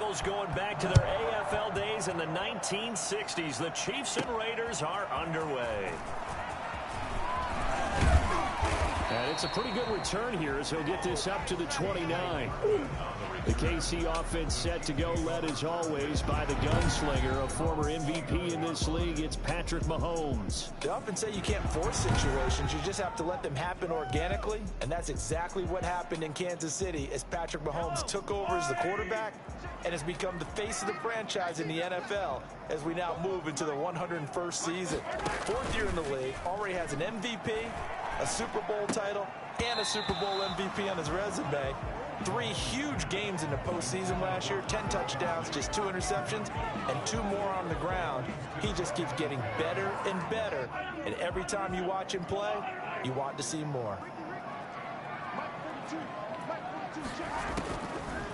Eagles going back to their AFL days in the 1960s. The Chiefs and Raiders are underway. And it's a pretty good return here as he'll get this up to the 29. The KC offense set to go, led as always by the gunslinger, a former MVP in this league. It's Patrick Mahomes. They often say you can't force situations. You just have to let them happen organically, and that's exactly what happened in Kansas City as Patrick Mahomes took over as the quarterback and has become the face of the franchise in the NFL as we now move into the 101st season. 4th year in the league, already has an MVP, a Super Bowl title, and a Super Bowl MVP on his resume. 3 huge games in the postseason last year, 10 touchdowns, just 2 interceptions, and 2 more on the ground. He just keeps getting better and better, and every time you watch him play, you want to see more.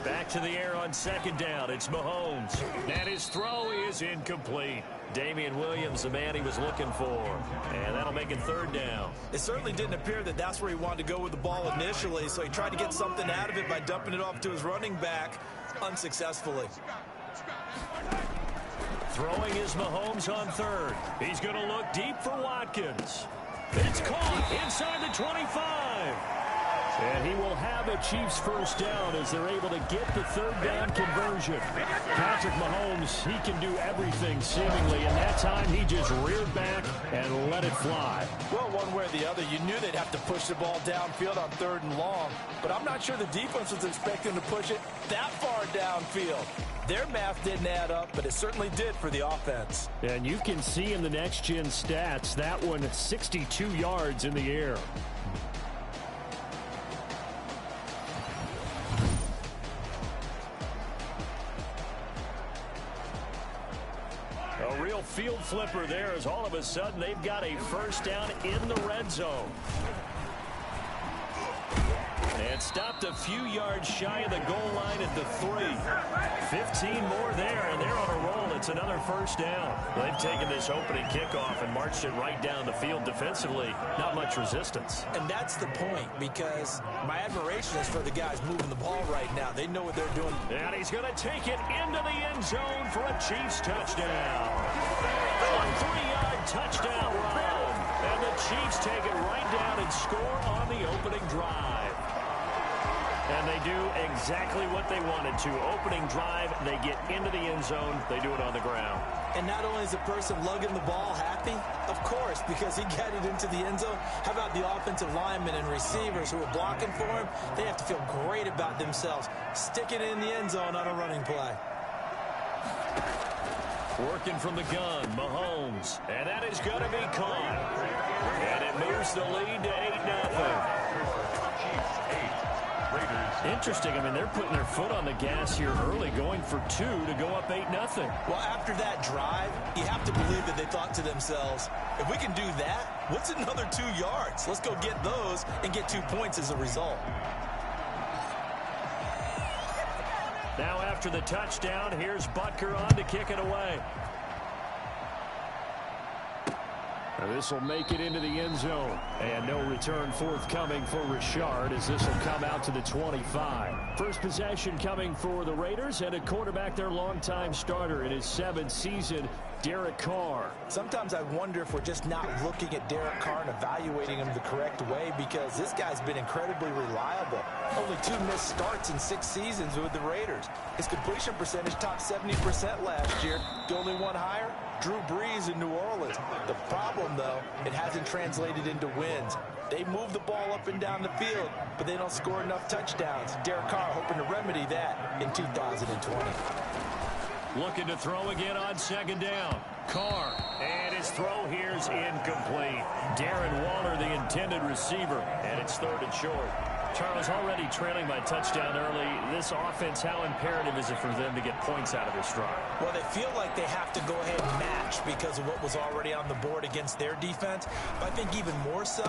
Back to the air on 2nd down. It's Mahomes. And his throw is incomplete. Damian Williams, the man he was looking for. And that'll make it 3rd down. It certainly didn't appear that that's where he wanted to go with the ball initially, so he tried to get something out of it by dumping it off to his running back unsuccessfully. Throwing is Mahomes on 3rd. He's going to look deep for Watkins. It's caught inside the 25. And he will have a Chiefs 1st down as they're able to get the 3rd down conversion. Patrick Mahomes, he can do everything seemingly, and that time he just reared back and let it fly. Well, one way or the other, you knew they'd have to push the ball downfield on 3rd and long, but I'm not sure the defense was expecting to push it that far downfield. Their math didn't add up, but it certainly did for the offense. And you can see in the next-gen stats, that one 62 yards in the air. A real field flipper there as all of a sudden they've got a 1st down in the red zone. And stopped a few yards shy of the goal line at the 3. 15 more there, and they're on a roll. It's another 1st down. They've taken this opening kickoff and marched it right down the field defensively. Not much resistance. And that's the point, because my admiration is for the guys moving the ball right now. They know what they're doing. And he's going to take it into the end zone for a Chiefs touchdown. A 3-yard touchdown run. And the Chiefs take it right down and score on the opening drive. And they do exactly what they wanted to. Opening drive, they get into the end zone. They do it on the ground. And not only is the person lugging the ball happy, of course, because he got it into the end zone. How about the offensive linemen and receivers who are blocking for him? They have to feel great about themselves, sticking it in the end zone on a running play. Working from the gun, Mahomes. And that is going to be caught. And it moves the lead to 8-0. Interesting. I mean, they're putting their foot on the gas here early, going for 2 to go up 8-0. Well, after that drive, you have to believe that they thought to themselves, if we can do that, what's another 2 yards? Let's go get those and get 2 points as a result. Now after the touchdown, here's Butker on to kick it away. This will make it into the end zone. And no return forthcoming for Richard as this will come out to the 25. First possession coming for the Raiders, and a quarterback, their longtime starter in his 7th season, Derek Carr. Sometimes I wonder if we're just not looking at Derek Carr and evaluating him the correct way, because this guy's been incredibly reliable. Only 2 missed starts in 6 seasons with the Raiders. His completion percentage topped 70% last year. The only one higher, Drew Brees in New Orleans. The problem, though, it hasn't translated into wins. They move the ball up and down the field, but they don't score enough touchdowns. Derek Carr hoping to remedy that in 2020. Looking to throw again on 2nd down. Carr, and his throw here's incomplete. Darren Waller, the intended receiver, and it's 3rd and short. Charles, already trailing by touchdown early. This offense, how imperative is it for them to get points out of this drive? Well, they feel like they have to go ahead and match because of what was already on the board against their defense. But I think even more so,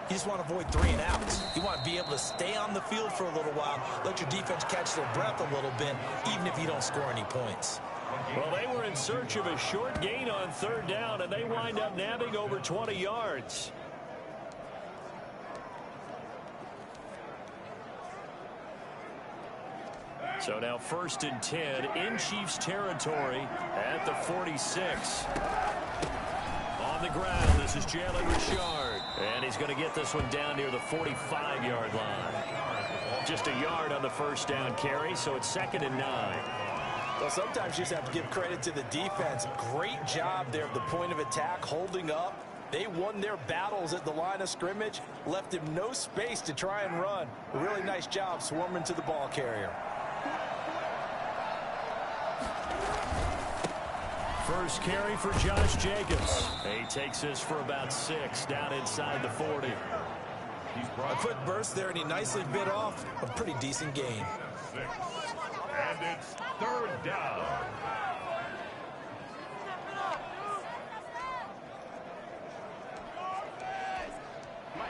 you just want to avoid 3 and outs. You want to be able to stay on the field for a little while, let your defense catch their breath a little bit, even if you don't score any points. Well, they were in search of a short gain on 3rd down, and they wind up nabbing over 20 yards. So now 1st and 10 in Chiefs territory at the 46. On the ground, this is Jalen Richard. And he's going to get this one down near the 45-yard line. Just a yard on the first down carry, so it's 2nd and 9. Well, sometimes you just have to give credit to the defense. Great job there at the point of attack, holding up. They won their battles at the line of scrimmage, left him no space to try and run. A really nice job swarming to the ball carrier. First carry for Josh Jacobs. He takes this for about 6 down inside the 40. A quick burst there, and he nicely bit off a pretty decent gain. 6. And it's 3rd down.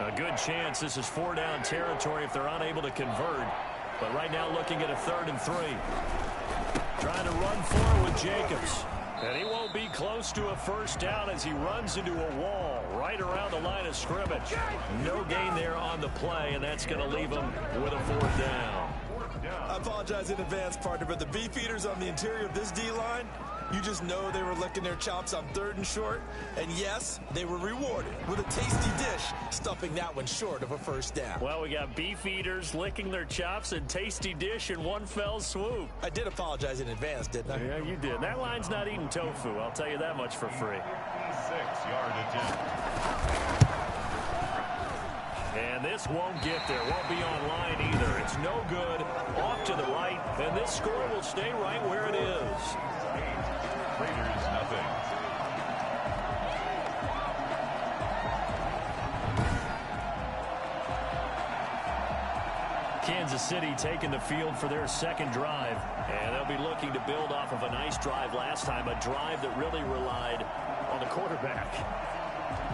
A good chance this is 4-down territory if they're unable to convert. But right now looking at a 3rd and 3. Trying to run forward with Jacobs. And he won't be close to a first down as he runs into a wall right around the line of scrimmage. No gain there on the play, and that's going to leave him with a 4th down. I apologize in advance, partner, but the beefeaters on the interior of this D-line, you just know they were licking their chops on 3rd and short. And yes, they were rewarded with a tasty dish, stuffing that one short of a first down. Well, we got beefeaters licking their chops and tasty dish in one fell swoop. I did apologize in advance, didn't I? Yeah, you did. That line's not eating tofu, I'll tell you that much for free. 6-yard attempt. And this won't get there, won't be online either. It's no good, off to the right, and this score will stay right where it is. Raiders, nothing. Kansas City taking the field for their 2nd drive, and they'll be looking to build off of a nice drive last time, a drive that really relied on the quarterback.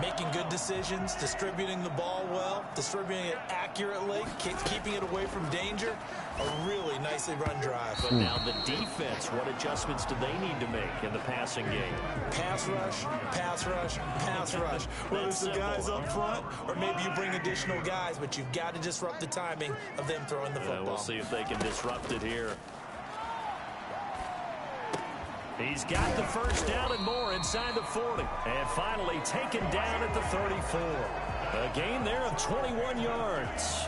Making good decisions, distributing the ball well, distributing it accurately, keeping it away from danger. A really nicely run drive. But now the defense, what adjustments do they need to make in the passing game? Pass rush, pass rush, pass rush. Whether it's the guys up front or maybe you bring additional guys, but you've got to disrupt the timing of them throwing the football. We'll see if they can disrupt it here. He's got the first down and more inside the 40. And finally taken down at the 34. A gain there of 21 yards.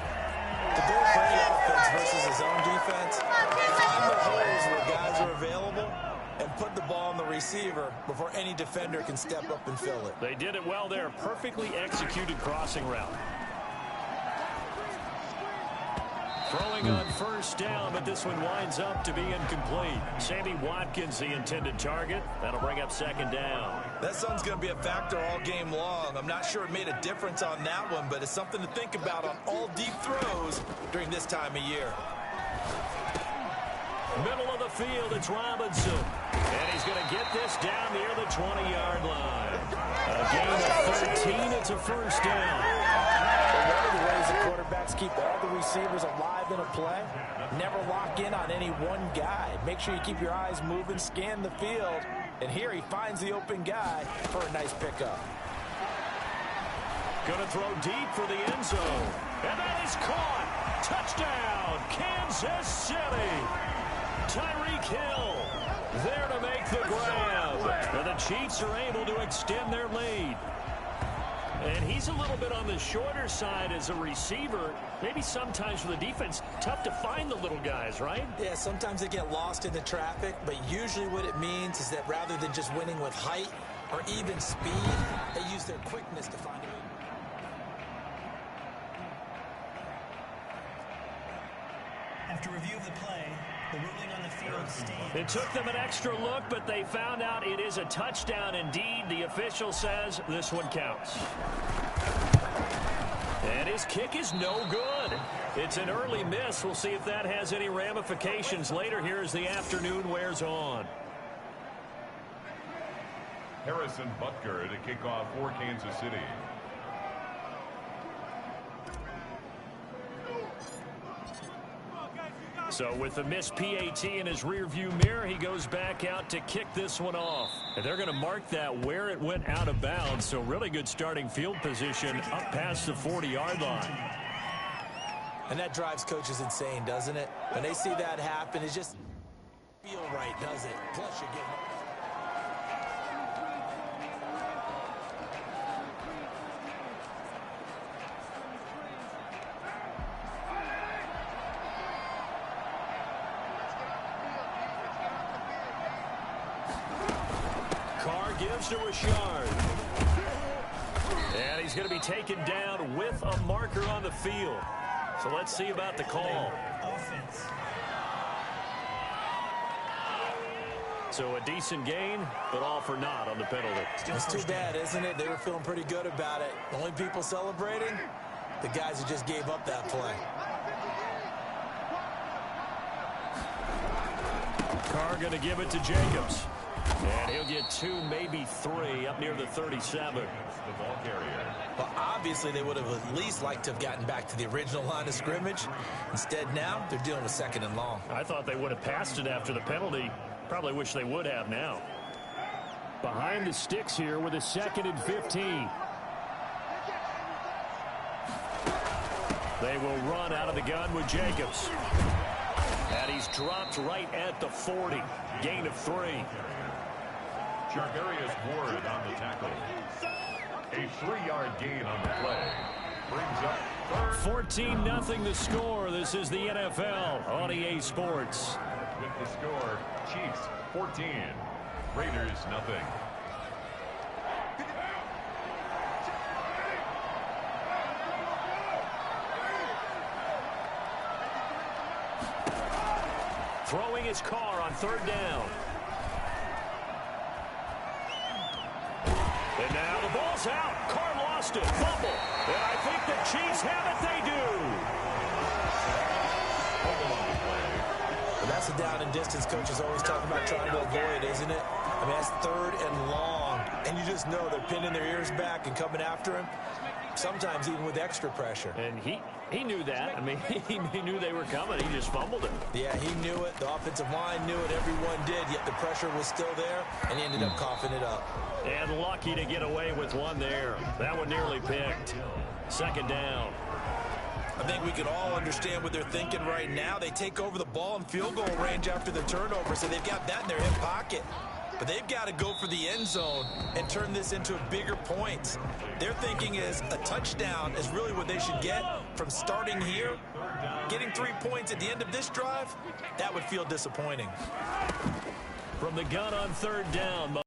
The goal for any offense versus his own defense, find the holes where guys are available and put the ball on the receiver before any defender can step up and fill it. They did it well there. Perfectly executed crossing route. Throwing on first down, but this one winds up to be incomplete. Sammy Watkins, the intended target. That'll bring up 2nd down. That sun's going to be a factor all game long. I'm not sure it made a difference on that one, but it's something to think about on all deep throws during this time of year. Middle of the field, it's Robinson. And he's going to get this down near the 20-yard line. A gain of 13, it's a first down. One of the ways the quarterbacks keep all the receivers alive in a play, never lock in on any one guy. Make sure you keep your eyes moving, scan the field, and here he finds the open guy for a nice pickup. Going to throw deep for the end zone. And that is caught. Touchdown, Kansas City. Tyreek Hill there to make the grab. And the Chiefs are able to extend their lead. And he's a little bit on the shorter side as a receiver. Maybe sometimes for the defense, tough to find the little guys, right? Yeah, sometimes they get lost in the traffic, but usually what it means is that rather than just winning with height or even speed, they use their quickness to find it. After review of the play, the ruling on the field stands. It took them an extra look, but they found out it is a touchdown indeed. The official says this one counts. And his kick is no good. It's an early miss. We'll see if that has any ramifications later here as the afternoon wears on. Harrison Butker to kick off for Kansas City. So with the missed PAT in his rearview mirror, he goes back out to kick this one off. And they're going to mark that where it went out of bounds. So really good starting field position up past the 40-yard line. And that drives coaches insane, doesn't it? When they see that happen, it just feel right, does it? Plus, you're getting... Carr gives to Richard. And he's going to be taken down with a marker on the field. So let's see about the call. Offense. So a decent gain, but all for naught on the penalty. It's too bad, isn't it? They were feeling pretty good about it. The only people celebrating, the guys who just gave up that play. Carr going to give it to Jacobs. And he'll get 2, maybe 3 up near the 37. The ball carrier. Well, obviously, they would have at least liked to have gotten back to the original line of scrimmage. Instead, now, they're dealing with 2nd and long. I thought they would have passed it after the penalty. Probably wish they would have now. Behind the sticks here with a 2nd and 15. They will run out of the gun with Jacobs. And he's dropped right at the 40. Gain of 3. Chargarius Ward on the tackle. A 3-yard gain on the play. Brings up 14-0 the score. This is the NFL on EA Sports. with the score. Chiefs 14. Raiders nothing. Throwing his car on 3rd down. And now the ball's out. Carr lost it. Fumble. And I think the Chiefs have it. They do. And that's the down and distance coaches always talk about trying to avoid, isn't it? I mean, that's 3rd and long. And you just know they're pinning their ears back and coming after him. Sometimes even with extra pressure. And he knew that. I mean, he knew they were coming. He just fumbled it. Yeah, he knew it. The offensive line knew it. Everyone did. Yet the pressure was still there, and he ended up coughing it up. And lucky to get away with one there. That one nearly picked. 2nd down. I think we can all understand what they're thinking right now. They take over the ball in field goal range after the turnover, so they've got that in their hip pocket. But they've got to go for the end zone and turn this into bigger points. Their thinking is a touchdown is really what they should get from starting here. Getting 3 points at the end of this drive, that would feel disappointing. From the gun on 3rd down.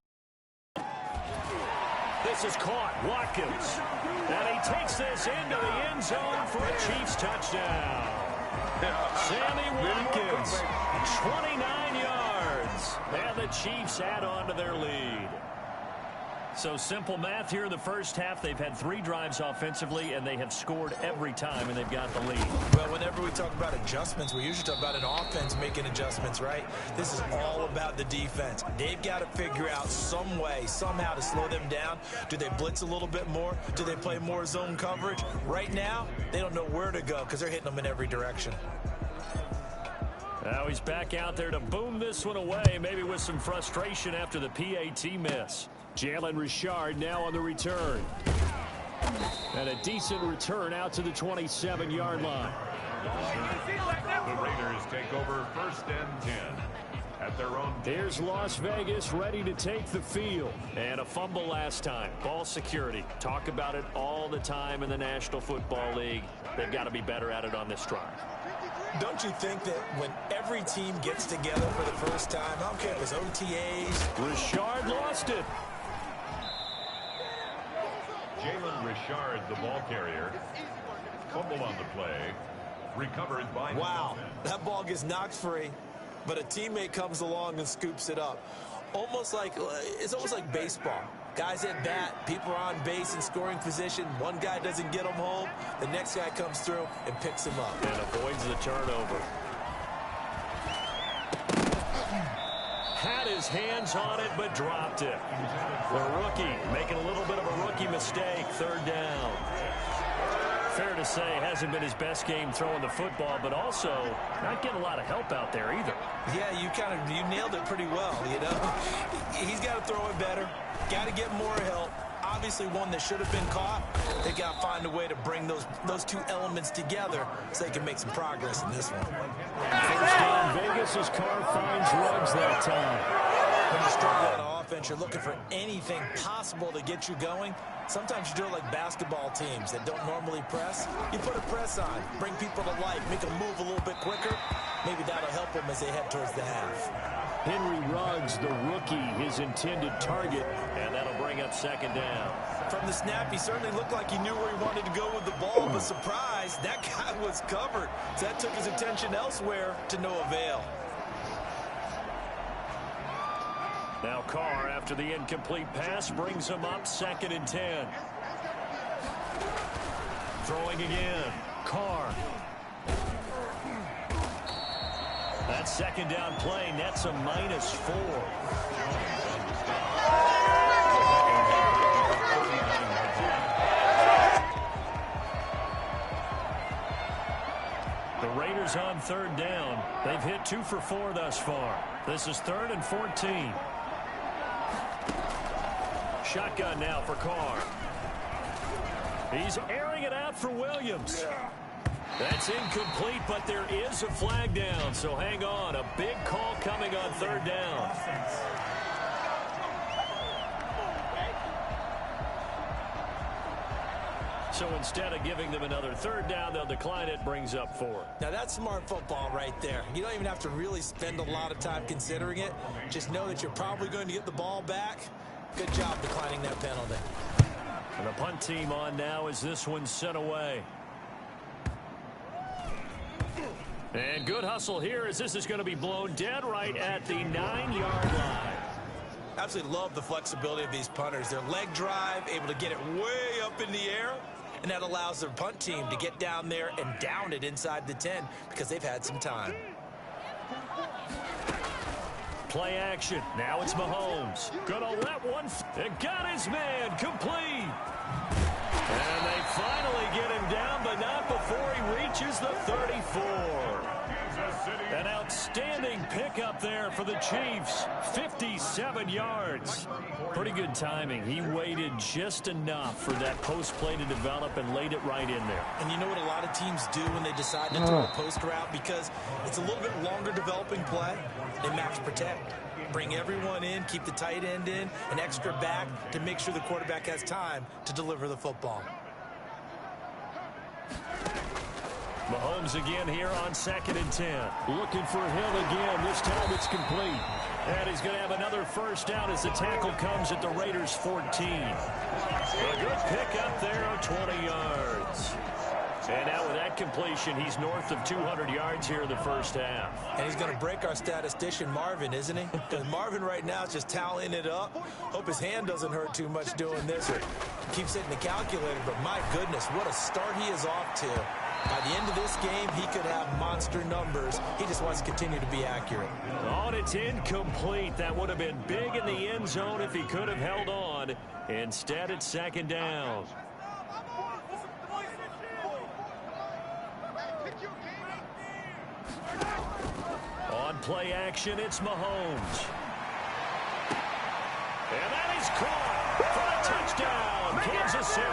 This is caught. Watkins. And he takes this into the end zone for a Chiefs touchdown. Sammy Watkins, 29 yards. And the Chiefs add on to their lead. So simple math here in the first half. They've had 3 drives offensively, and they have scored every time, and they've got the lead. Well, whenever we talk about adjustments, we usually talk about an offense making adjustments, right? This is all about the defense. They've got to figure out some way, somehow to slow them down. Do they blitz a little bit more? Do they play more zone coverage? Right now, they don't know where to go because they're hitting them in every direction. Now he's back out there to boom this one away, maybe with some frustration after the PAT miss. Jalen Richard now on the return. And a decent return out to the 27-yard line. The Raiders take over 1st and 10 at their own. Here's Las Vegas ready to take the field. And a fumble last time. Ball security. Talk about it all the time in the National Football League. They've got to be better at it on this drive. Don't you think that when every team gets together for the first time, I don't care if it's OTAs. Richard lost it. Jalen Richard, the ball carrier. Fumble on the play. Recovered by... Wow, that ball gets knocked free, but a teammate comes along and scoops it up. It's almost like baseball. Guys at bat, people are on base in scoring position. One guy doesn't get them home. The next guy comes through and picks him up. And avoids the turnover. Had his hands on it, but dropped it. The rookie making a little bit of a rookie mistake. 3rd down. Fair to say, hasn't been his best game throwing the football, but also not getting a lot of help out there either. Yeah, you nailed it pretty well, you know. He's got to throw it better. Got to get more help. obviously one that should have been caught. They got to find a way to bring those two elements together so they can make some progress in this one. First down, Vegas as Carr finds Ruggs that time. When you struggle on offense, you're looking for anything possible to get you going. Sometimes you do it like basketball teams that don't normally press. You put a press on, bring people to life, make them move a little bit quicker. Maybe that'll help them as they head towards the half. Henry Ruggs, the rookie, his intended target, and that'll bring up second down. From the snap, he certainly looked like he knew where he wanted to go with the ball, but surprise, that guy was covered. So that took his attention elsewhere to no avail. Now Carr, after the incomplete pass, brings him up 2nd and 10. Throwing again. Carr. That second down play nets a -4. The Raiders on 3rd down. They've hit 2 for 4 thus far. This is 3rd and 14. Shotgun now for Carr. He's airing it out for Williams. That's incomplete, but there is a flag down, so hang on. A big call coming on 3rd down. So instead of giving them another 3rd down, they'll decline it, brings up 4. Now that's smart football right there. You don't even have to really spend a lot of time considering it. Just know that you're probably going to get the ball back. Good job declining that penalty. And the punt team on now as this one's sent away. And good hustle here as this is going to be blown dead right at the 9-yard line. Absolutely love the flexibility of these punters. Their leg drive, able to get it way up in the air, and that allows their punt team to get down there and down it inside the 10 because they've had some time. Play action. Now it's Mahomes. Gonna let one. It got his man complete. And they finally get him down, but not before he reaches the 34. An outstanding pickup there for the Chiefs. 57 yards. Pretty good timing. He waited just enough for that post play to develop and laid it right in there. And you know what a lot of teams do when they decide to throw a post route? Because it's a little bit longer developing play. They max protect. Bring everyone in, keep the tight end in, an extra back to make sure the quarterback has time to deliver the football. Mahomes again here on 2nd and 10. Looking for Hill again. This time it's complete. And he's going to have another first down as the tackle comes at the Raiders' 14. A good pick up there of 20 yards. And now with that completion, he's north of 200 yards here in the first half. And he's going to break our statistician, Marvin, isn't he? Because Marvin right now is just tallying it up. Hope his hand doesn't hurt too much doing this or keeps hitting the calculator. But my goodness, what a start he is off to. By the end of this game, he could have monster numbers. He just wants to continue to be accurate. Oh, it's incomplete. That would have been big in the end zone if he could have held on. Instead, it's 2nd down. On play action, it's Mahomes. And that is caught for a touchdown, Kansas City.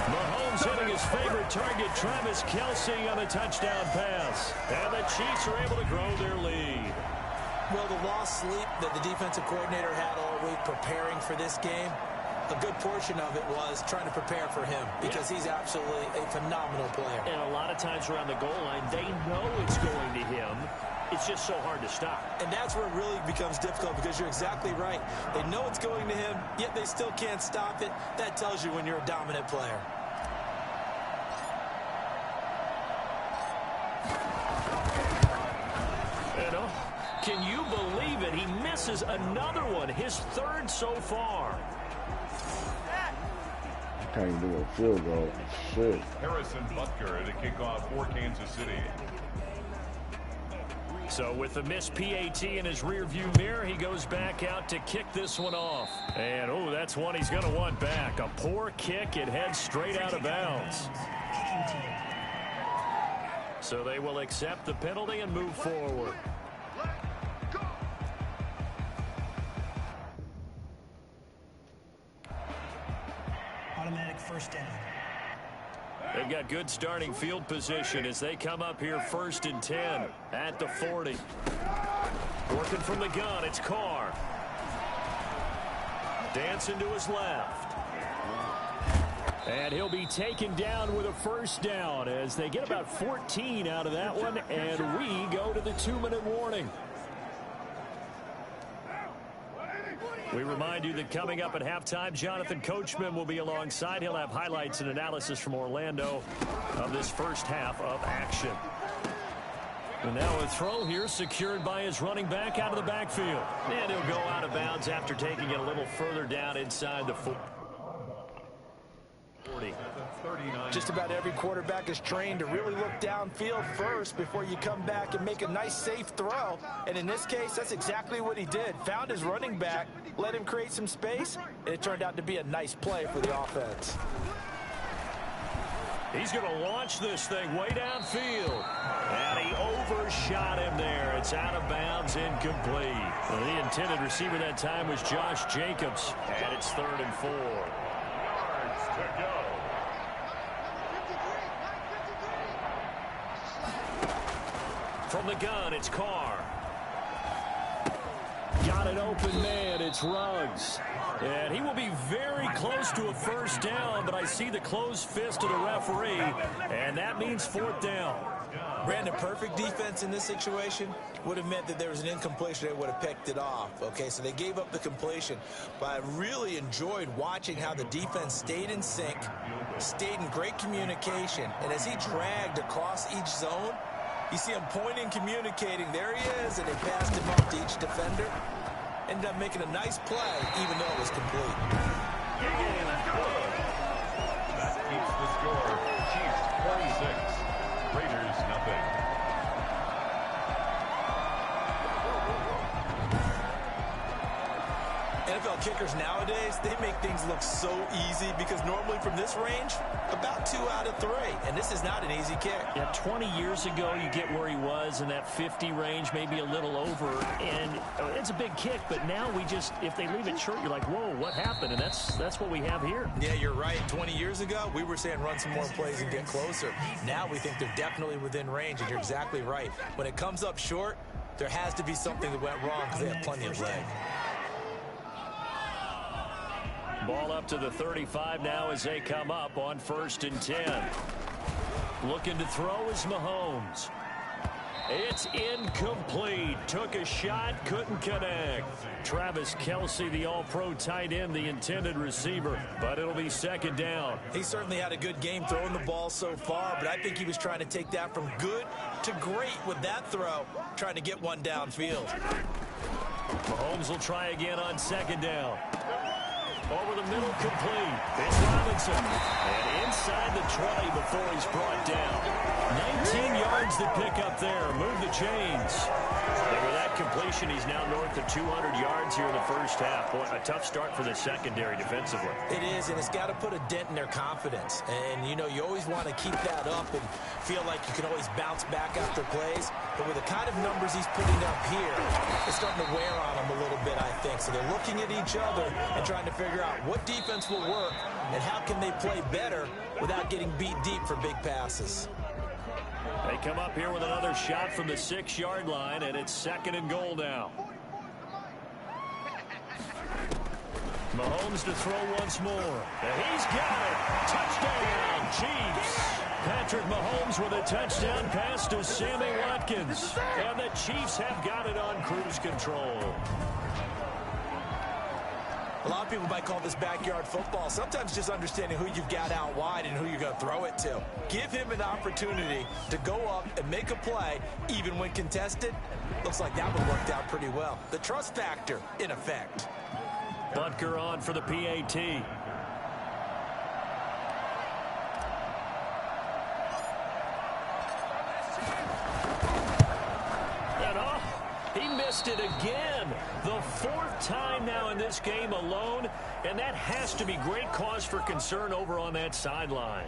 Mahomes hitting his favorite target, Travis Kelce, on a touchdown pass. And the Chiefs are able to grow their lead. Well, the lost sleep that the defensive coordinator had all week preparing for this game, a good portion of it was trying to prepare for him because he's absolutely a phenomenal player. And a lot of times around the goal line, they know it's going to him. It's just so hard to stop. And that's where it really becomes difficult because you're exactly right. They know it's going to him, yet they still can't stop it. That tells you when you're a dominant player. Can you believe it? He misses another one, his 3rd so far. Can't do a field goal. Shit. Harrison Butker to kick off for Kansas City. So with the missed PAT in his rearview mirror, he goes back out to kick this one off. And, oh, that's one he's going to want back. A poor kick. It heads straight out of bounds. So they will accept the penalty and move forward. automatic first down. They've got good starting field position as they come up here 1st and 10 at the 40. Working from the gun, it's Carr. Dancing to his left. And he'll be taken down with a first down as they get about 14 out of that one, and we go to the 2-minute warning. We remind you that coming up at halftime, Jonathan Coachman will be alongside. He'll have highlights and analysis from Orlando of this first half of action. And now a throw here secured by his running back out of the backfield. And he'll go out of bounds after taking it a little further down inside the 40. Just about every quarterback is trained to really look downfield first before you come back and make a nice, safe throw. And in this case, that's exactly what he did. Found his running back, let him create some space, and it turned out to be a nice play for the offense. He's going to launch this thing way downfield. And he overshot him there. It's out of bounds, incomplete. Well, the intended receiver that time was Josh Jacobs. And it's 3rd and 4. Yards to go. From the gun, it's Carr. Got an open man. It's Ruggs. And he will be very close to a first down, but I see the closed fist of the referee, and that means 4th down. Brandon, perfect defense in this situation would have meant that there was an incompletion. They would have picked it off. Okay, so they gave up the completion. But I really enjoyed watching how the defense stayed in sync, stayed in great communication, and as he dragged across each zone, you see him pointing, communicating. There he is, and they passed him up to each defender. Ended up making a nice play, even though it was complete. That keeps the score. Chiefs 26, Raiders nothing. NFL kickers nowadays, they make things look so easy because normally from this range, about 2 out of 3. And this is not an easy kick. Yeah, 20 years ago, you get where he was in that 50 range, maybe a little over. And it's a big kick, but now we just, if they leave it short, you're like, whoa, what happened? And that's what we have here. Yeah, you're right. 20 years ago, we were saying run some more plays and get closer. Now we think they're definitely within range, and you're exactly right. When it comes up short, there has to be something that went wrong because they have plenty of leg. Ball up to the 35 now as they come up on 1st and 10. Looking to throw is Mahomes. It's incomplete. Took a shot, couldn't connect. Travis Kelce, the all-pro tight end, the intended receiver, but it'll be 2nd down. He certainly had a good game throwing the ball so far, but I think he was trying to take that from good to great with that throw, trying to get one downfield. Mahomes will try again on 2nd down. Over the middle, complete. It's Robinson. And inside the 20 before he's brought down. 19 yards to pick up there. Move the chains. And with that completion, he's now north of 200 yards here in the first half. Boy, a tough start for the secondary defensively. It is, and it's got to put a dent in their confidence. And, you know, you always want to keep that up and feel like you can always bounce back after plays. But with the kind of numbers he's putting up here, it's starting to wear on them a little bit, I think. So they're looking at each other and trying to figure out what defense will work and how can they play better without getting beat deep for big passes. They come up here with another shot from the 6-yard line, and it's 2nd and goal now. Mahomes to throw once more. And he's got it. Touchdown, Chiefs. Patrick Mahomes with a touchdown pass to Sammy Watkins. And the Chiefs have got it on cruise control. A lot of people might call this backyard football. Sometimes just understanding who you've got out wide and who you're going to throw it to. Give him an opportunity to go up and make a play, even when contested. Looks like that one worked out pretty well. The trust factor in effect. Butker on for the PAT. He missed it again. The 4th time now in this game alone, and that has to be great cause for concern over on that sideline.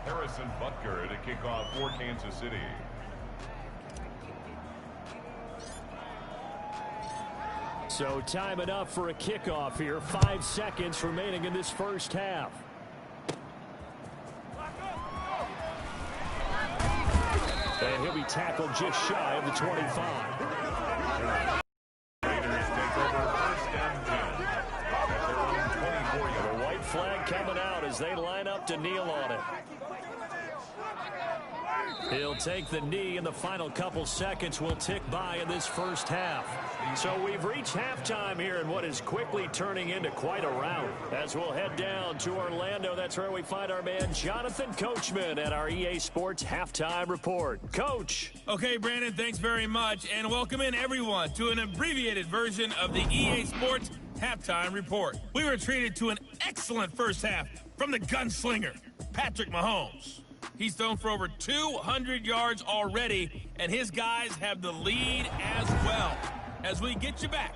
Harrison Butker to kick off for Kansas City. So time enough for a kickoff here. 5 seconds remaining in this first half. And he'll be tackled just shy of the 25. Raiders take over first and 10. At their own 24-yard. The white flag coming out as they line up to kneel on it. He'll take the knee, and the final couple seconds will tick by in this first half. So we've reached halftime here in what is quickly turning into quite a rout. As we'll head down to Orlando, that's where we find our man Jonathan Coachman at our EA Sports Halftime Report. Coach. Okay, Brandon, thanks very much, and welcome in everyone to an abbreviated version of the EA Sports Halftime Report. We were treated to an excellent first half from the gunslinger, Patrick Mahomes. He's thrown for over 200 yards already, and his guys have the lead as well. As we get you back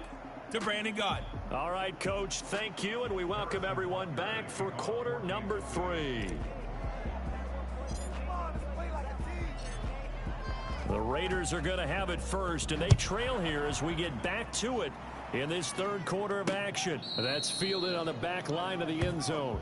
to Brandon Gaudin. All right, Coach, thank you, and we welcome everyone back for quarter number 3. The Raiders are going to have it first, and they trail here as we get back to it in this third quarter of action. That's fielded on the back line of the end zone.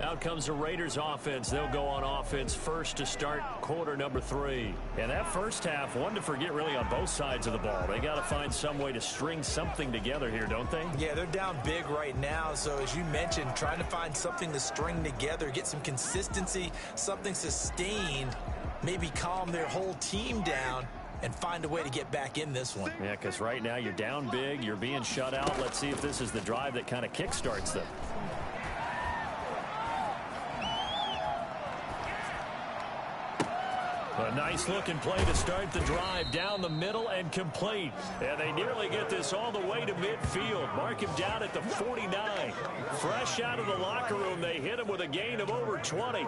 Out comes the Raiders offense. They'll go on offense first to start quarter number 3. And that first half, one to forget really on both sides of the ball. They got to find some way to string something together here, don't they? Yeah, they're down big right now. So as you mentioned, trying to find something to string together, get some consistency, something sustained, maybe calm their whole team down and find a way to get back in this one. Yeah, because right now you're down big, you're being shut out. Let's see if this is the drive that kind of kickstarts them. A nice-looking play to start the drive down the middle and complete. And they nearly get this all the way to midfield. Mark him down at the 49. Fresh out of the locker room, they hit him with a gain of over 20.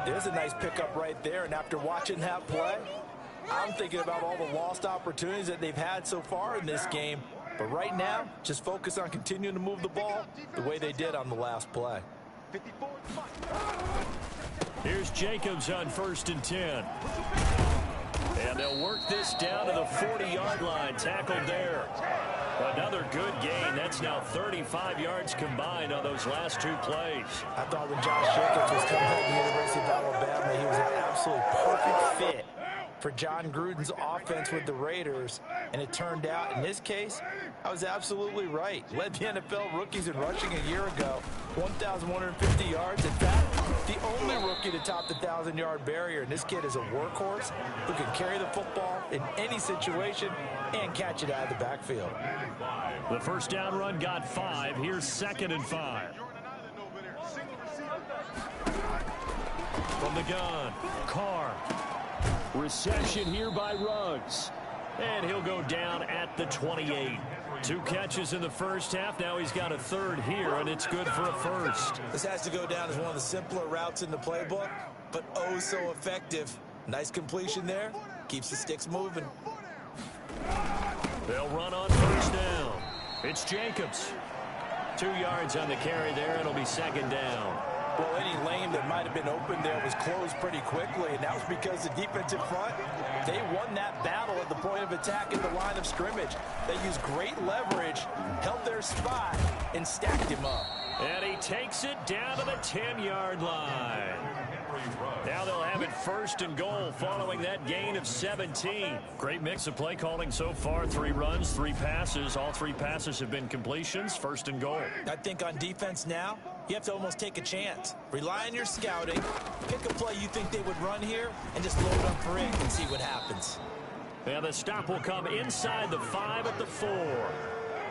There's a nice pickup right there, and after watching that play, I'm thinking about all the lost opportunities that they've had so far in this game. But right now, just focus on continuing to move the ball the way they did on the last play. Here's Jacobs on 1st and 10. And they'll work this down to the 40-yard line. Tackled there. Another good gain. That's now 35 yards combined on those last 2 plays. I thought when Josh Jacobs was coming home to the University of Alabama, he was an absolute perfect fit for John Gruden's offense with the Raiders, and it turned out, in this case, I was absolutely right. Led the NFL rookies in rushing a year ago, 1,150 yards. In fact, the only rookie to top the 1,000-yard barrier, and this kid is a workhorse who can carry the football in any situation and catch it out of the backfield. The first down run got 5. Here's 2nd and 5. From the gun, Carr. Reception here by Ruggs. And he'll go down at the 28. 2 catches in the first half. Now he's got a 3rd here, and it's good for a 1st. This has to go down as one of the simpler routes in the playbook, but oh so effective. Nice completion there. Keeps the sticks moving. They'll run on 1st down. It's Jacobs. 2 yards on the carry there. It'll be 2nd down. Well, any lane that might have been open there was closed pretty quickly, and that was because the defensive front, they won that battle at the point of attack at the line of scrimmage. They used great leverage, held their spot, and stacked him up. And he takes it down to the 10-yard line. Now they'll have it 1st and goal following that gain of 17. Great mix of play calling so far. 3 runs, 3 passes. All 3 passes have been completions. 1st and goal. I think on defense now, you have to almost take a chance. Rely on your scouting. Pick a play you think they would run here and just load up for it and see what happens. And the stop will come inside the 5 at the 4.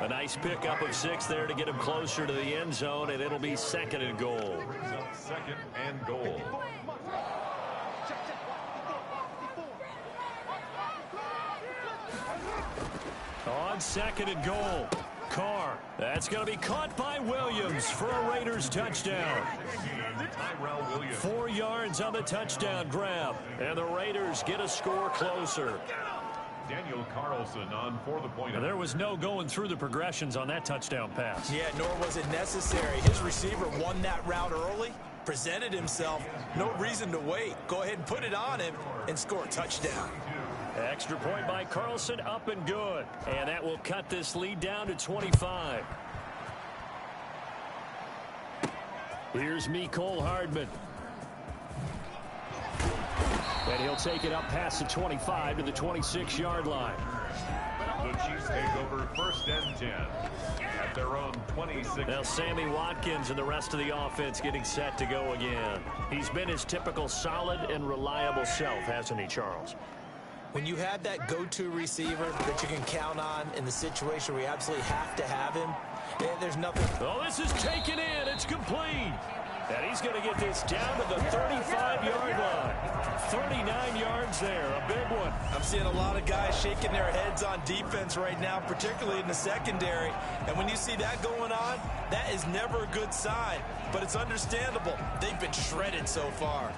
A nice pickup of 6 there to get him closer to the end zone, and it'll be 2nd and goal. 2nd and goal. On 2nd and goal, Carr. That's going to be caught by Williams for a Raiders touchdown. 4 yards on the touchdown grab, and the Raiders get a score closer. Daniel Carlson on for the point. There was no going through the progressions on that touchdown pass. Yeah, nor was it necessary. His receiver won that route early, presented himself. No reason to wait. Go ahead and put it on him and score a touchdown. Extra point by Carlson, up and good. And that will cut this lead down to 25. Here's Mecole Hardman. And he'll take it up past the 25 to the 26-yard line. The Chiefs take over 1st and 10 at their own 26. Now Sammy Watkins and the rest of the offense getting set to go again. He's been his typical solid and reliable self, hasn't he, Charles? When you have that go-to receiver that you can count on in the situation where you absolutely have to have him, there's nothing. Oh, this is taken in. It's complete. And he's going to get this down to the 35-yard line. 39 yards there, a big one. I'm seeing a lot of guys shaking their heads on defense right now, particularly in the secondary. And when you see that going on, that is never a good sign. But it's understandable. They've been shredded so far.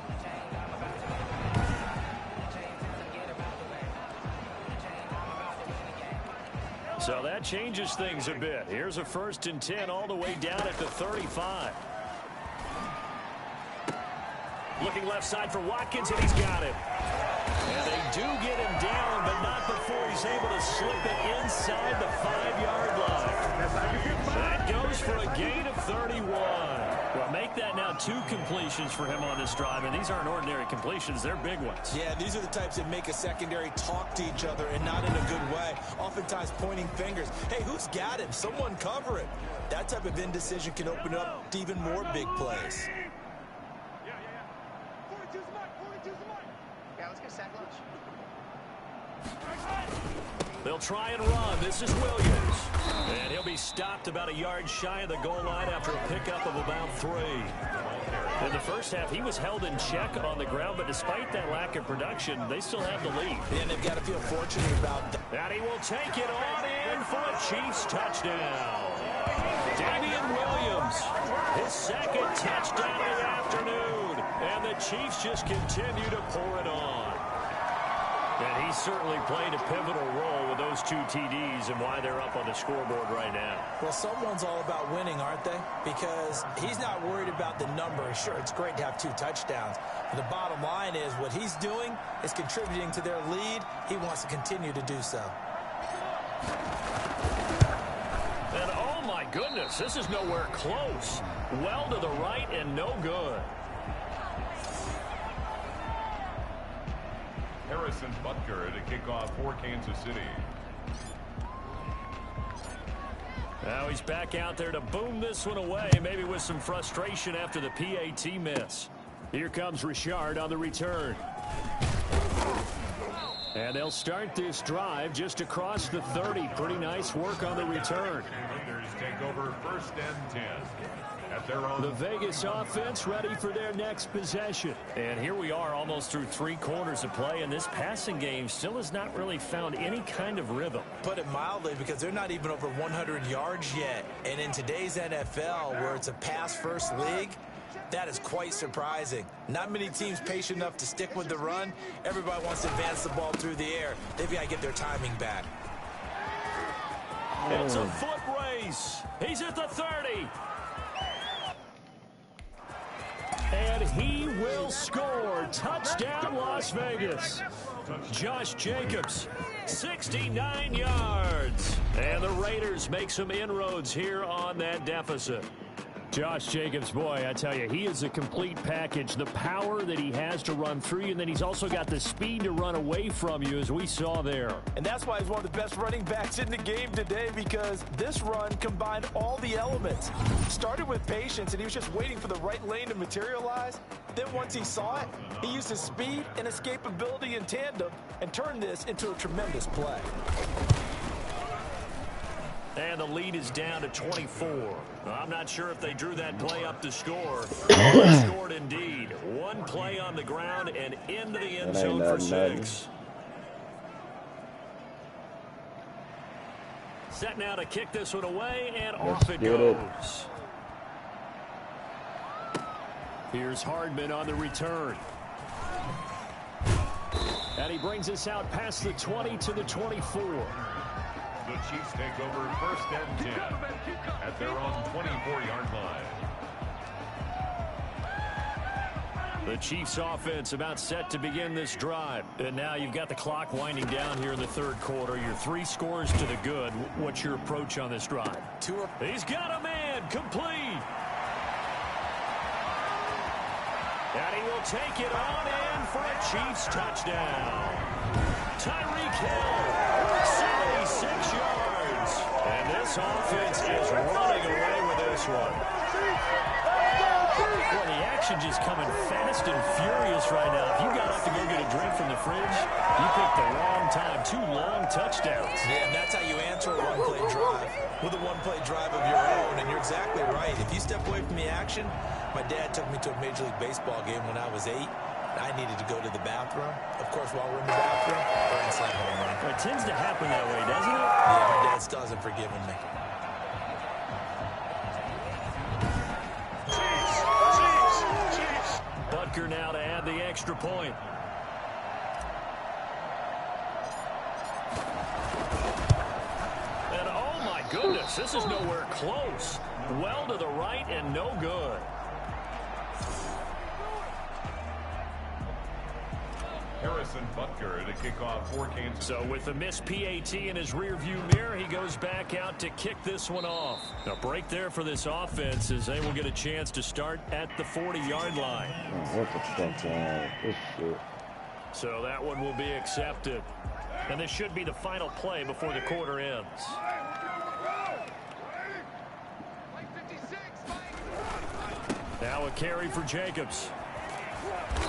So that changes things a bit. Here's a 1st and 10 all the way down at the 35. Looking left side for Watkins, and he's got it. And they do get him down, but not before he's able to slip it inside the 5-yard line. That goes for a gain of 31. Well, make that now 2 completions for him on this drive, and these aren't ordinary completions. They're big ones. Yeah, these are the types that make a secondary talk to each other and not in a good way. Oftentimes pointing fingers. Hey, who's got him? Someone cover it. That type of indecision can open up to even more big plays. They'll try and run. This is Williams. And he'll be stopped about a yard shy of the goal line after a pickup of about 3. In the first half, he was held in check on the ground, but despite that lack of production, they still have the lead. And they've got to feel fortunate about that. And he will take it on in for a Chiefs touchdown. Damian Williams, his 2nd touchdown of the afternoon. And the Chiefs just continue to pour it on. And he certainly played a pivotal role with those 2 TDs and why they're up on the scoreboard right now. Well, someone's all about winning, aren't they? Because he's not worried about the number. Sure, it's great to have 2 touchdowns. But the bottom line is what he's doing is contributing to their lead. He wants to continue to do so. And oh my goodness, this is nowhere close. Well to the right and no good. Harrison Butker to kick off for Kansas City. Now he's back out there to boom this one away, maybe with some frustration after the PAT miss. Here comes Richard on the return. And they'll start this drive just across the 30. Pretty nice work on the return. Raiders take over 1st and 10. At their own. The Vegas offense ready for their next possession. And here we are almost through 3 quarters of play, and this passing game still has not really found any kind of rhythm. Put it mildly, because they're not even over 100 yards yet. And in today's NFL, where it's a pass-first league, that is quite surprising. Not many teams patient enough to stick with the run. Everybody wants to advance the ball through the air. They've got to get their timing back. It's a foot race. He's at the 30. And he will score. Touchdown, Las Vegas. Josh Jacobs, 69 yards. And the Raiders make some inroads here on that deficit. Josh Jacobs, boy, I tell you, he is a complete package. The power that he has to run through you, and then he's also got the speed to run away from you, as we saw there. And that's why he's one of the best running backs in the game today, because this run combined all the elements. Started with patience, and he was just waiting for the right lane to materialize. Then once he saw it, he used his speed and escapability in tandem and turned this into a tremendous play. And the lead is down to 24. I'm not sure if they drew that play up to score. They scored indeed. One play on the ground and into the end zone for 6. Set now to kick this one away, and off it goes. Here's Hardman on the return. And he brings us out past the 20 to the 24. The Chiefs take over 1st and 10 at their own 24-yard line. The Chiefs offense about set to begin this drive. And now you've got the clock winding down here in the 3rd quarter. Your 3 scores to the good. What's your approach on this drive? He's got a man complete. And he will take it on in for a Chiefs touchdown. Tyreek Hill, 76 yards. And this offense is running away with this one. Well, the action just coming fast and furious right now. If you got up to go get a drink from the fridge, you picked the wrong time. 2 long touchdowns. Yeah, and that's how you answer a one-play drive with a one-play drive of your own. And you're exactly right. If you step away from the action, my dad took me to a Major League Baseball game when I was 8. I needed to go to the bathroom. Of course, while we're in the bathroom, grand slam home run. It tends to happen that way, doesn't it? Yeah, my dad still hasn't forgiven me. Butker now to add the extra point. And oh my goodness, this is nowhere close. Well to the right and no good. Harrison Butker to kick off for Kansas. So with the missed PAT in his rearview mirror, he goes back out to kick this one off. A break there for this offense as they will get a chance to start at the 40-yard line. Oh, what the fuck wrong with this shit? So that one will be accepted. And this should be the final play before the quarter ends. Now a carry for Jacobs.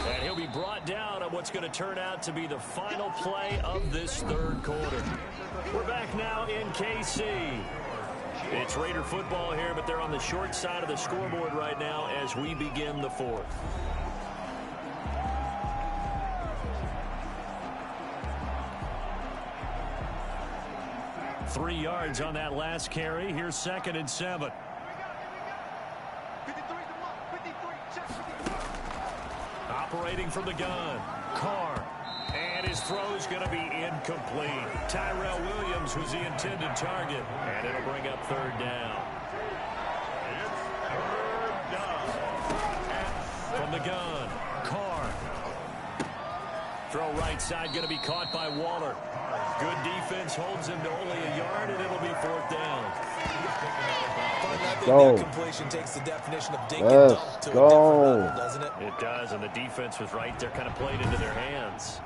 And he'll be brought down on what's going to turn out to be the final play of this third quarter. We're back now in KC. It's Raider football here, but they're on the short side of the scoreboard right now as we begin the fourth. Three yards on that last carry. Here's 2nd and 7. Operating from the gun, Carr, and his throw's going to be incomplete. Tyrell Williams was the intended target, and it'll bring up 3rd down. It's 3rd down. From the gun, Carr. Throw right side, going to be caught by Waller. Good defense holds him to only a yard, and it'll be 4th down. I think that completion takes the definition of dink and dunk to a different level, doesn't it? It does, and the defense was right there, kind of played into their hands.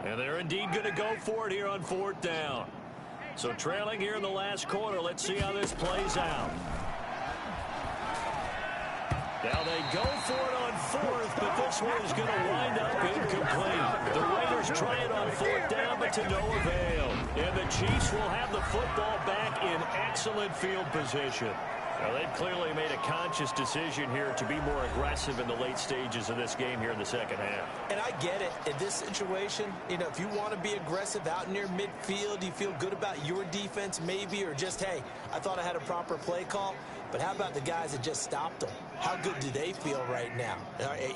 And they're indeed going to go for it here on 4th down. So trailing here in the last quarter, let's see how this plays out. Now they go for it on 4th, but this one is going to wind up incomplete. The Raiders try it on 4th down, but to no avail. And the Chiefs will have the football back in excellent field position. Now, they've clearly made a conscious decision here to be more aggressive in the late stages of this game here in the second half. And I get it. In this situation, you know, if you want to be aggressive out near midfield, you feel good about your defense maybe, or just, hey, I thought I had a proper play call. But how about the guys that just stopped them? How good do they feel right now?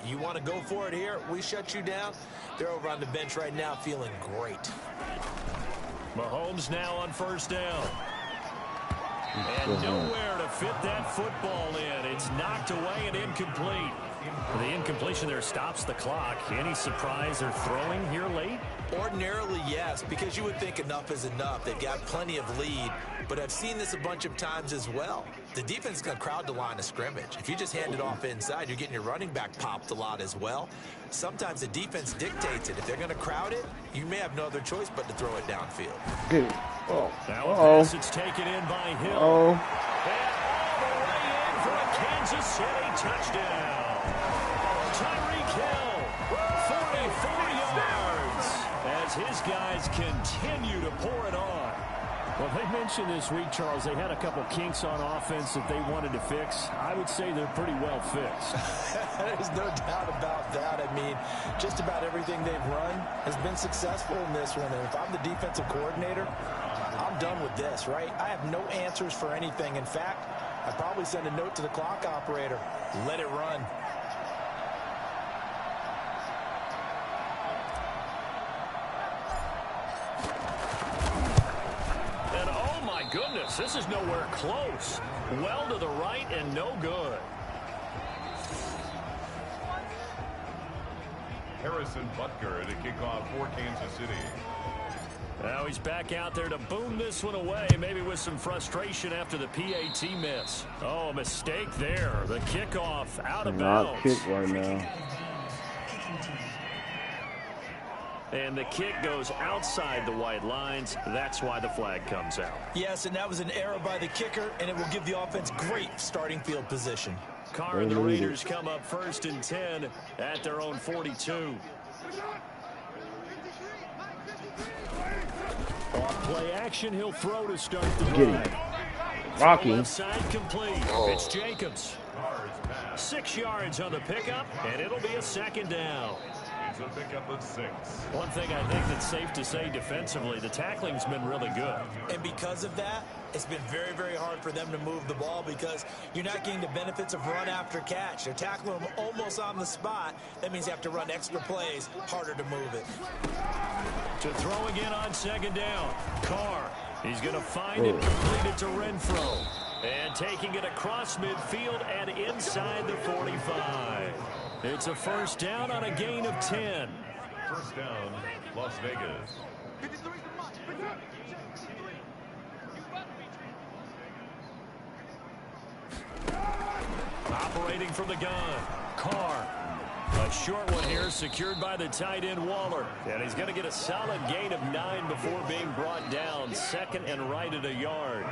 You want to go for it here? We shut you down. They're over on the bench right now feeling great. Mahomes now on 1st down. And nowhere to fit that football in. It's knocked away and incomplete. The incompletion there stops the clock. Any surprise they're throwing here late? Ordinarily, yes, because you would think enough is enough. They've got plenty of lead, but I've seen this a bunch of times as well. The defense is going to crowd the line of scrimmage. If you just hand it off inside, you're getting your running back popped a lot as well. Sometimes the defense dictates it. If they're going to crowd it, you may have no other choice but to throw it downfield. Now a pass, it's taken in by Hill. And all the way in for a Kansas City touchdown. Tyreek Hill, 44 yards, as his guys continue to pour it on. Well, they mentioned this week, Charles, they had a couple kinks on offense that they wanted to fix. I would say they're pretty well fixed. There's no doubt about that. I mean, just about everything they've run has been successful in this one. And if I'm the defensive coordinator, I'm done with this, right? I have no answers for anything. In fact, I'd probably send a note to the clock operator. Let it run. Goodness, this is nowhere close. Well to the right and no good. Harrison Butker to kick off for Kansas City. Now he's back out there to boom this one away, maybe with some frustration after the PAT miss. Oh, a mistake there. The kickoff out of bounds. Kick right now. And the kick goes outside the white lines. That's why the flag comes out. Yes, and that was an error by the kicker, and it will give the offense great starting field position. Carr and the Raiders come up 1st and 10 at their own 42. Off play action, he'll throw to start the drive. Rocky. Left side complete. It's Jacobs. 6 yards on the pickup, and it'll be a 2nd down. It's a pickup of 6. One thing I think that's safe to say defensively, the tackling's been really good. And because of that, it's been very, very hard for them to move the ball because you're not getting the benefits of run after catch. They're tackling them almost on the spot. That means you have to run extra plays, harder to move it. To throw again on 2nd down. Carr, he's going to find it, complete it to Renfro. And taking it across midfield and inside the 45. It's a 1st down on a gain of 10. 1st down, Las Vegas. Operating from the gun, Carr. A short one here, secured by the tight end Waller. And he's going to get a solid gain of 9 before being brought down. 2nd and right at a yard.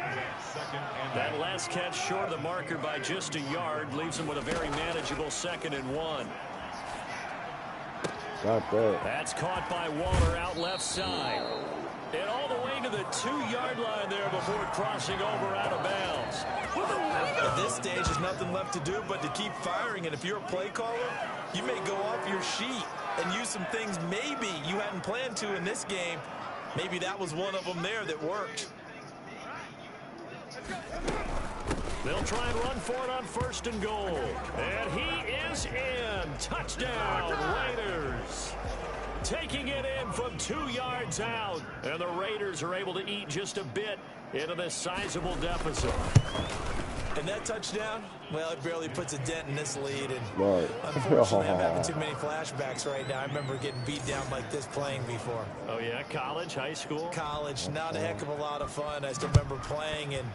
That last catch short of the marker by just a yard leaves him with a very manageable 2nd and 1. Got that. That's caught by Waller out left side. And all the way to the 2-yard line there before crossing over out of bounds. At this stage, there's nothing left to do but to keep firing. And if you're a play caller, you may go off your sheet and use some things maybe you hadn't planned to in this game. Maybe that was one of them there that worked. They'll try and run for it on 1st and goal. And he is in. Touchdown, Raiders. Taking it in from 2 yards out. And the Raiders are able to eat just a bit into this sizable deficit. And that touchdown, well, it barely puts a dent in this lead. And Right. unfortunately, I'm having too many flashbacks right now. I remember getting beat down like this playing before. Oh, yeah? College, high school? College, not a heck of a lot of fun. I still remember playing and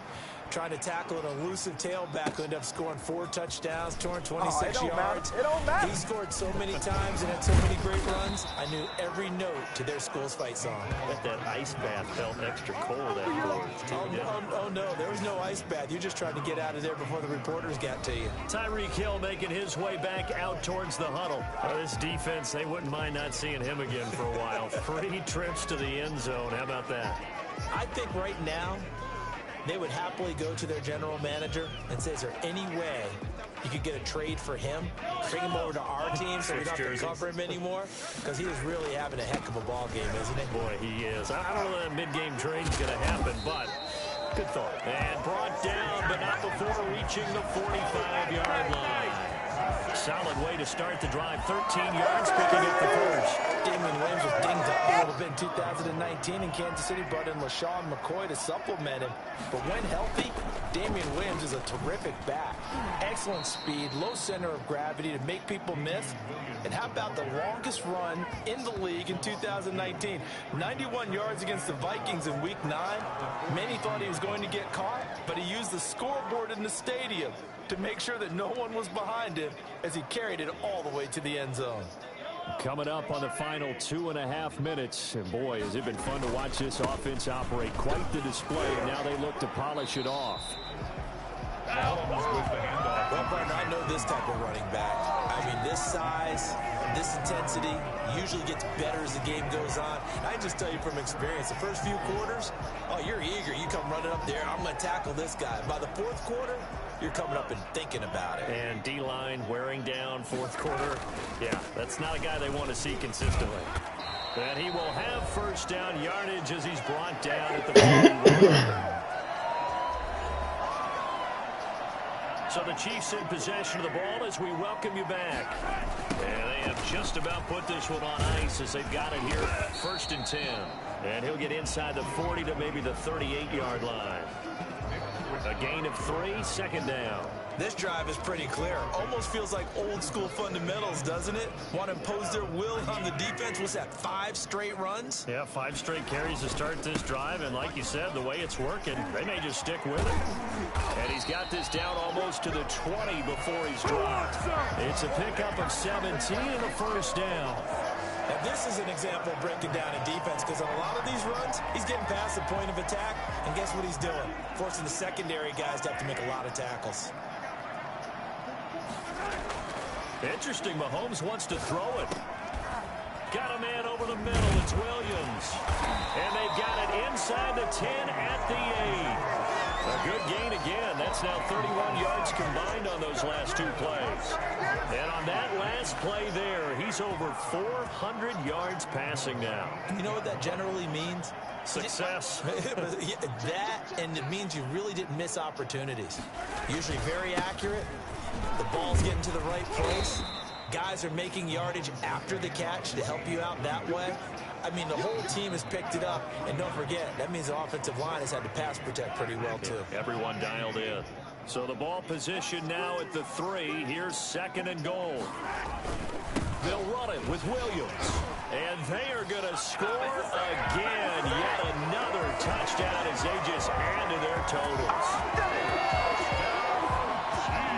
trying to tackle an elusive tailback who ended up scoring 4 touchdowns, 226 yards. It don't matter. He scored so many times and had so many great runs. I knew every note to their school's fight song. I bet that ice bath felt extra cold afterwards, too. Oh, no, there was no ice bath. You just tried to get out of there before the reporters got to you. Tyreek Hill making his way back out towards the huddle. This defense, they wouldn't mind not seeing him again for a while. 3 trips to the end zone. How about that? I think right now, they would happily go to their general manager and say, is there any way you could get a trade for him? Bring him over to our team so we don't have to cover him anymore? Because he is really having a heck of a ball game, isn't he? Boy, he is. I don't know that mid-game trade's going to happen, but good thought. And brought down, but not before reaching the 45-yard line. Solid way to start the drive. 13 yards, picking up the first. Damian Williams was dinged up a little bit in 2019, and Kansas City brought in LaShawn McCoy to supplement him. But when healthy, Damian Williams is a terrific back. Excellent speed, low center of gravity to make people miss. And how about the longest run in the league in 2019? 91 yards against the Vikings in Week 9. Many thought he was going to get caught, but he used the scoreboard in the stadium to make sure that no one was behind him as he carried it all the way to the end zone. Coming up on the final 2.5 minutes. And boy, has it been fun to watch this offense operate. Quite the display. Now they look to polish it off. Well, partner, I know this type of running back. I mean, this size, this intensity usually gets better as the game goes on. I just tell you from experience, the first few quarters, oh, you're eager. You come running up there, I'm going to tackle this guy. By the 4th quarter, you're coming up and thinking about it. And D-line wearing down 4th quarter. Yeah, that's not a guy they want to see consistently. And he will have 1st down yardage as he's brought down at the 41. So the Chiefs in possession of the ball as we welcome you back. And they have just about put this one on ice as they've got it here 1st and 10. And he'll get inside the 40 to maybe the 38-yard line. A gain of 3, second down. This drive is pretty clear. Almost feels like old school fundamentals, doesn't it? Want to impose their will on the defense. What's that, 5 straight runs? Yeah, 5 straight carries to start this drive, and like you said, the way it's working, they may just stick with it. And he's got this down almost to the 20 before he's dropped. It's a pickup of 17 and a first down. Now, this is an example of breaking down in defense, because on a lot of these runs, he's getting past the point of attack, and guess what he's doing? Forcing the secondary guys to have to make a lot of tackles. Interesting, Mahomes wants to throw it. Got a man over the middle, it's Williams. And they've got it inside the 10 at the 8. A good gain again. That's now 31 yards combined on those last 2 plays. And on that last play there, he's over 400 yards passing now. You know what that generally means? Success. That, and it means you really didn't miss opportunities. Usually very accurate. The ball's getting to the right place. Guys are making yardage after the catch to help you out that way. I mean, the whole team has picked it up. And don't forget, that means the offensive line has had to pass protect pretty well, too. Everyone dialed in. So the ball position now at the 3. Here's 2nd and goal. They'll run it with Williams. And they are going to score again. Yet another touchdown as they just add to their totals.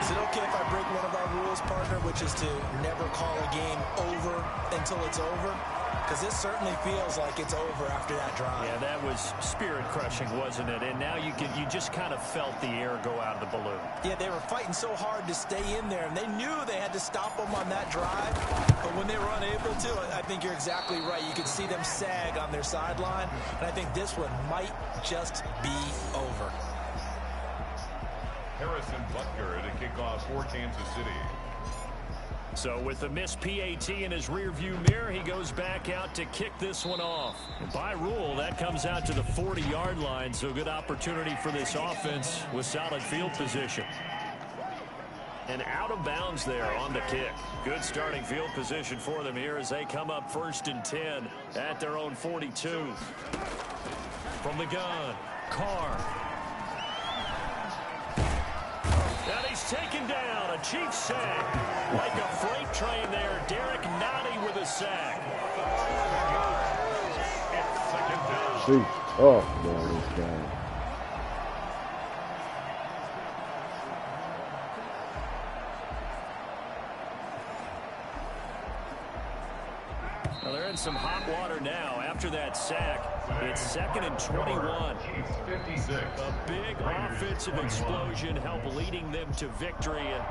Is it okay if I break one of our rules, partner, which is to never call a game over until it's over? Because this certainly feels like it's over after that drive. Yeah, that was spirit-crushing, wasn't it? And now you just kind of felt the air go out of the balloon. Yeah, they were fighting so hard to stay in there, and they knew they had to stop them on that drive. But when they were unable to, I think you're exactly right. You could see them sag on their sideline, and I think this one might just be over. Harrison Butker to kick off for Kansas City. So with the missed PAT in his rearview mirror, he goes back out to kick this one off. And by rule, that comes out to the 40-yard line, so good opportunity for this offense with solid field position. And out of bounds there on the kick. Good starting field position for them here as they come up 1st and 10 at their own 42. From the gun, Carr. And he's taken down, a Chiefs sack. Like a freight train there, Derek Nottie with a sack. It's 2nd down. Shoot. Oh, man, this guy. Well, they're in some hot water now after that sack. It's 2nd and 21. Chiefs 56. A big offensive explosion helped leading them to victory. And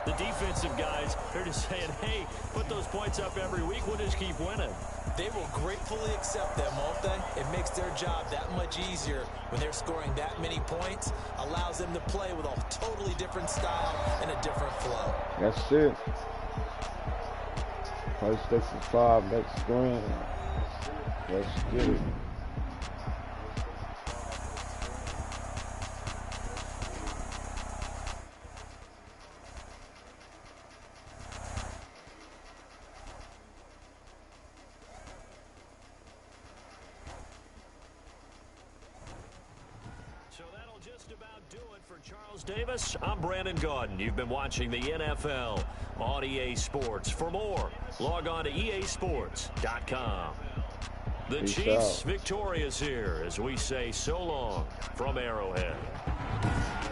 the defensive guys, they're just saying, hey, put those points up every week. We'll just keep winning. They will gratefully accept them, won't they? It makes their job that much easier when they're scoring that many points. Allows them to play with a totally different style and a different flow. That's it. PlayStation 5 next screen. Let's get it. So that'll just about do it for Charles Davis. I'm Brandon Gaudin. You've been watching the NFL on EA Sports. For more, log on to easports.com. The Peace Chiefs out. victorious here as we say so long from Arrowhead.